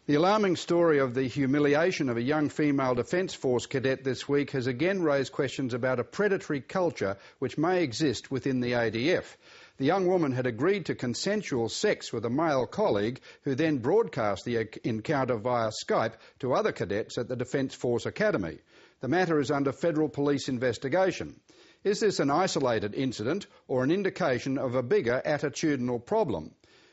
The alarming story of the humiliation of a young female Defence Force cadet this week has again raised questions about a predatory culture which may exist within the ADF. The young woman had agreed to consensual sex with a male colleague who then broadcast the encounter via Skype to other cadets at the Defence Force Academy. The matter is under federal police investigation. Is this an isolated incident or an indication of a bigger attitudinal problem?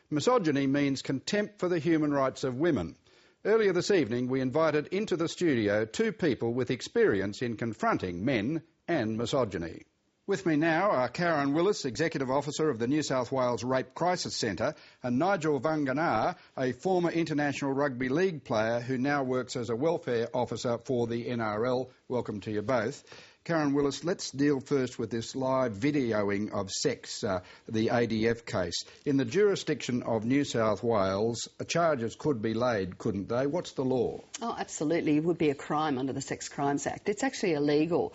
Misogyny means contempt for the human rights of women. Earlier this evening, we invited into the studio two people with experience in confronting men and misogyny. With me now are Karen Willis, Executive Officer of the New South Wales Rape Crisis Centre, and Nigel Vanganar, a former international rugby league player who now works as a welfare officer for the NRL. Welcome to you both. Karen Willis, let's deal first with this live videoing of sex, the ADF case. In the jurisdiction of New South Wales, charges could be laid, couldn't they? What's the law? Oh, absolutely. It would be a crime under the Sex Crimes Act. It's actually illegal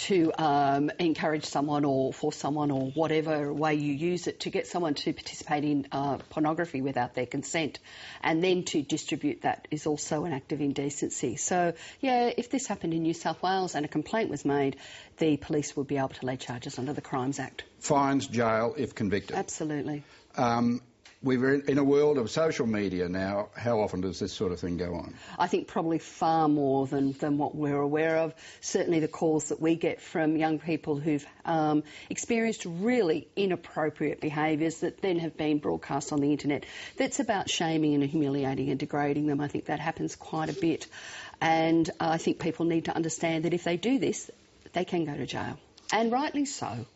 to encourage someone or force someone or whatever way you use it to get someone to participate in pornography without their consent, and then to distribute that is also an act of indecency. So, yeah, if this happened in New South Wales and a complaint was made, the police would be able to lay charges under the Crimes Act. Fines, jail if convicted. Absolutely. We're in a world of social media now. How often does this sort of thing go on? I think probably far more than what we're aware of. Certainly the calls that we get from young people who've experienced really inappropriate behaviours that then have been broadcast on the internet. That's about shaming and humiliating and degrading them. I think that happens quite a bit. And I think people need to understand that if they do this, they can go to jail. And rightly so.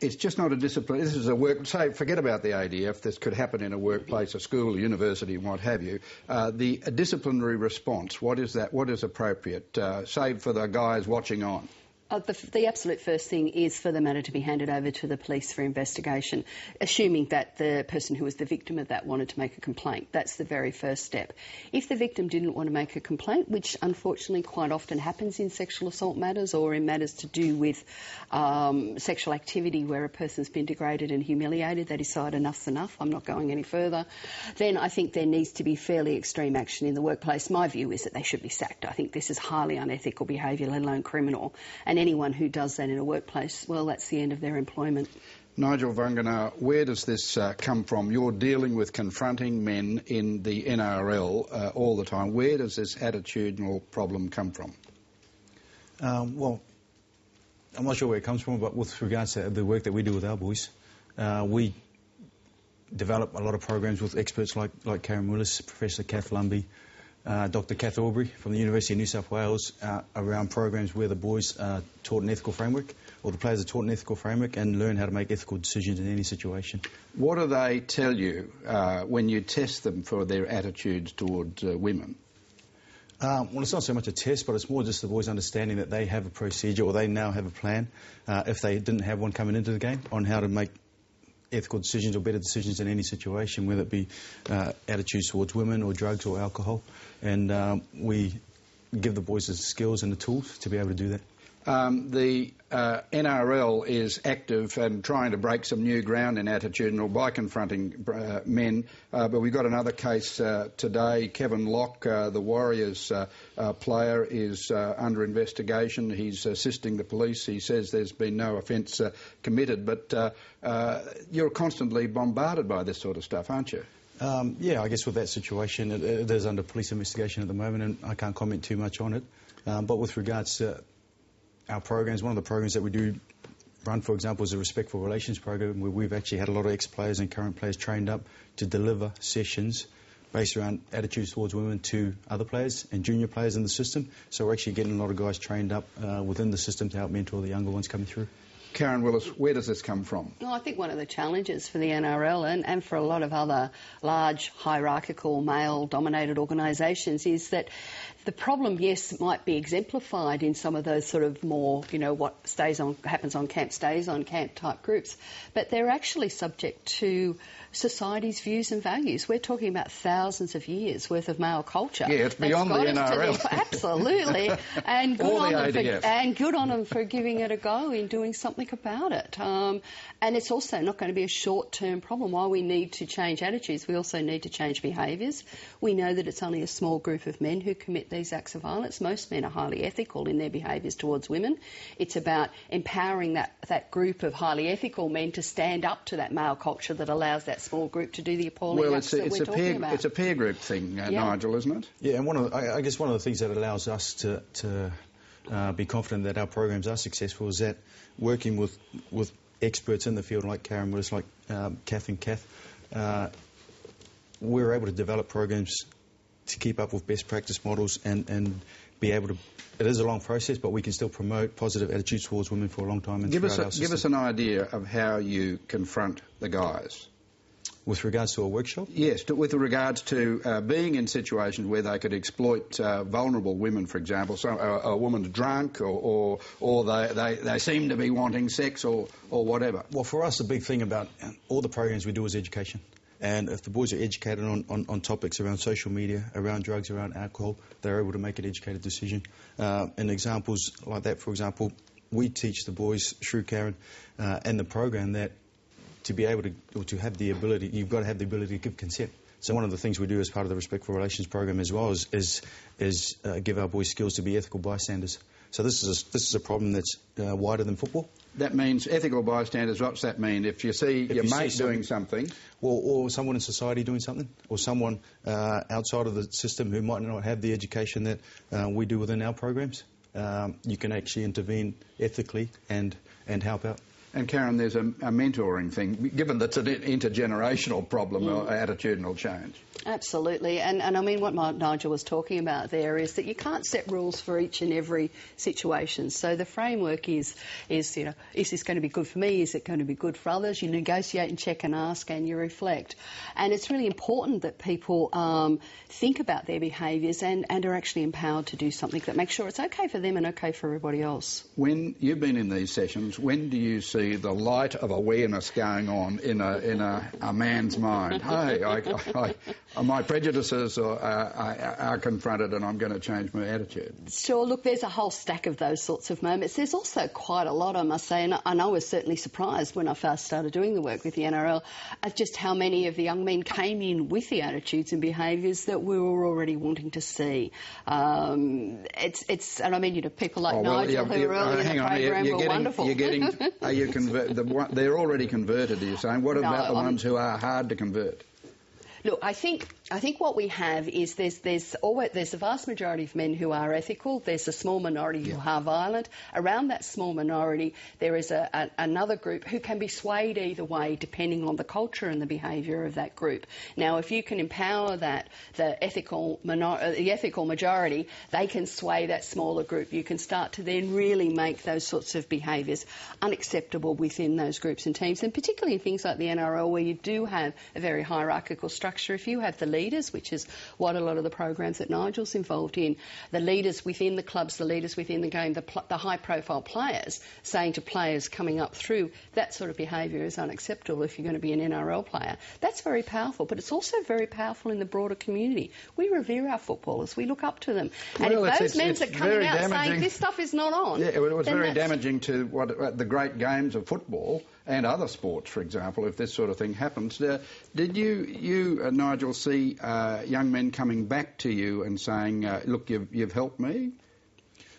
It's just not a discipline. This is a work. Say, forget about the ADF. This could happen in a workplace, a school, a university, and what have you. A disciplinary response. What is that? What is appropriate? Say for the guys watching on. The absolute first thing is for the matter to be handed over to the police for investigation, assuming that the person who was the victim of that wanted to make a complaint. That's the very first step. If the victim didn't want to make a complaint, which unfortunately quite often happens in sexual assault matters or in matters to do with sexual activity where a person's been degraded and humiliated, they decide enough's enough, I'm not going any further, then I think there needs to be fairly extreme action in the workplace. My view is that they should be sacked. I think this is highly unethical behaviour, let alone criminal. And anyone who does that in a workplace, well, that's the end of their employment. Nigel Vanganar, where does this come from? You're dealing with confronting men in the NRL all the time. Where does this attitudinal problem come from? Well, I'm not sure where it comes from, but with regards to the work that we do with our boys, we develop a lot of programs with experts like Karen Willis, Professor Kath Lumby, Dr Kath Aubrey from the University of New South Wales around programs where the boys are taught an ethical framework, or the players are taught an ethical framework and learn how to make ethical decisions in any situation. What do they tell you when you test them for their attitudes towards women? Well, it's not so much a test, but it's more just the boys understanding that they have a procedure, or they now have a plan, if they didn't have one coming into the game, on how to make ethical decisions or better decisions in any situation, whether it be attitudes towards women or drugs or alcohol. And we give the boys the skills and the tools to be able to do that. The NRL is active and trying to break some new ground in attitudinal by confronting men, but we've got another case today. Kevin Locke, the Warriors player, is under investigation. He's assisting the police. He says there's been no offence committed, but you're constantly bombarded by this sort of stuff, aren't you? Yeah, I guess with that situation, it is under police investigation at the moment, and I can't comment too much on it. But with regards to our programs, one of the programs that we do run, for example, is a Respectful Relations program, where we've actually had a lot of ex-players and current players trained up to deliver sessions based around attitudes towards women to other players and junior players in the system. So we're actually getting a lot of guys trained up within the system to help mentor the younger ones coming through. Karen Willis, where does this come from? Well, I think one of the challenges for the NRL and for a lot of other large, hierarchical, male-dominated organisations is that the problem, yes, might be exemplified in some of those sort of more, you know, what happens on camp stays on camp type groups, but they're actually subject to society's views and values. We're talking about thousands of years worth of male culture. Yeah, it's beyond the NRL. Absolutely. And good, or the ADF. And good on them for giving it a go in doing something about it. And it's also not going to be a short-term problem. While we need to change attitudes, we also need to change behaviours. We know that it's only a small group of men who commit these acts of violence. Most men are highly ethical in their behaviours towards women. It's about empowering that group of highly ethical men to stand up to that male culture that allows that small group to do the appalling acts that we're talking about. It's a peer group thing, Nigel, isn't it? Yeah, and I guess one of the things that allows us to be confident that our programs are successful is that working with experts in the field like Karen Willis, like Kath and Kath, we're able to develop programs to keep up with best practice models and be able to. It is a long process, but we can still promote positive attitudes towards women for a long time. And give us an idea of how you confront the guys. With regards to a workshop? Yes, with regards to being in situations where they could exploit vulnerable women, for example. So a woman's drunk or they seem to be wanting sex or whatever. Well, for us, the big thing about all the programs we do is education. And if the boys are educated on topics around social media, around drugs, around alcohol, they're able to make an educated decision. And examples like that, for example, we teach the boys through Karen and the program that to be able to have the ability, you've got to have the ability to give consent. So one of the things we do as part of the Respectful Relations program as well is give our boys skills to be ethical bystanders. So this is a problem that's wider than football. That means ethical bystanders. What's that mean? If you see your mate doing something, or someone in society doing something, or someone outside of the system who might not have the education that we do within our programs, you can actually intervene ethically and help out. And Karen, there's a mentoring thing, given that's an intergenerational problem or attitudinal change. Absolutely, and I mean what Nigel was talking about there is that you can't set rules for each and every situation. So the framework is is this going to be good for me? Is it going to be good for others? You negotiate and check and ask and you reflect. And it's really important that people think about their behaviours and are actually empowered to do something that makes sure it's okay for them and okay for everybody else. When you've been in these sessions, when do you see the light of awareness going on in a man's mind? Hey, my prejudices are confronted and I'm going to change my attitude. Sure, look, there's a whole stack of those sorts of moments. There's also quite a lot, I must say, and I was certainly surprised when I first started doing the work with the NRL at just how many of the young men came in with the attitudes and behaviours that we were already wanting to see. And I mean, people like Nigel who are early in the program were wonderful. They're already converted, are you saying? What about the ones who are hard to convert? Look, I think what we have is there's a vast majority of men who are ethical. There's a small minority who are violent. Around that small minority, there is another group who can be swayed either way depending on the culture and the behaviour of that group. Now, if you can empower the ethical majority, they can sway that smaller group. You can start to then really make those sorts of behaviours unacceptable within those groups and teams, and particularly in things like the NRL where you do have a very hierarchical structure. If you have the leaders, which is what a lot of the programs that Nigel's involved in, the leaders within the clubs, the leaders within the game, the high-profile players saying to players coming up through, that sort of behaviour is unacceptable if you're going to be an NRL player. That's very powerful, but it's also very powerful in the broader community. We revere our footballers. We look up to them. And if those men are coming out saying this stuff is not on... Yeah, it was very damaging to the great games of football and other sports, for example, if this sort of thing happens. Did you Nigel, see young men coming back to you and saying, look, you've helped me?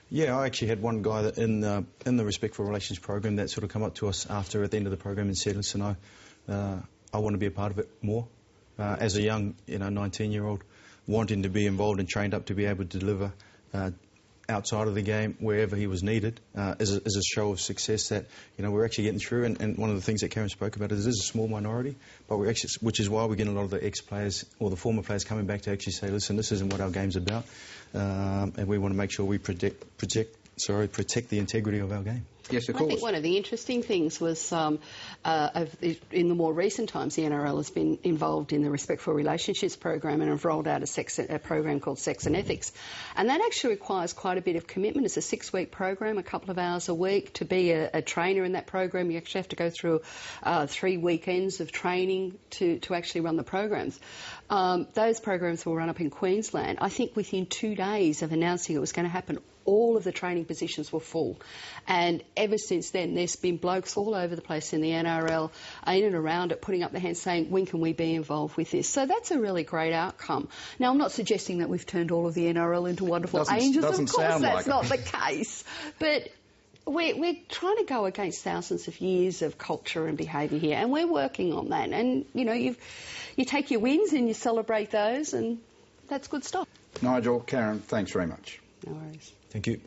Yeah, I actually had one guy that in the Respectful Relations program that sort of come up to us at the end of the program and said, listen, I want to be a part of it more. As a young 19-year-old, wanting to be involved and trained up to be able to deliver outside of the game, wherever he was needed, is a show of success that we're actually getting through. And one of the things that Karen spoke about is it is a small minority, but we're actually, which is why we're getting a lot of the ex-players or the former players coming back to actually say, listen, this isn't what our game's about, and we want to make sure we protect the integrity of our game. Yes, of I course. think one of the interesting things was in the more recent times, the NRL has been involved in the Respectful Relationships program and have rolled out a program called Sex and Ethics. And that actually requires quite a bit of commitment. It's a 6-week program, a couple of hours a week. To be a trainer in that program, you actually have to go through 3 weekends of training to actually run the programs. Those programs will run up in Queensland. I think within 2 days of announcing it was going to happen, all of the training positions were full. And ever since then, there's been blokes all over the place in the NRL, in and around it, putting up their hands saying, when can we be involved with this? So that's a really great outcome. Now, I'm not suggesting that we've turned all of the NRL into wonderful angels. Of course, that's not the case. But we're trying to go against thousands of years of culture and behaviour here, and we're working on that. And, you know, you take your wins and you celebrate those, and that's good stuff. Nigel, Karen, thanks very much. No worries. Thank you.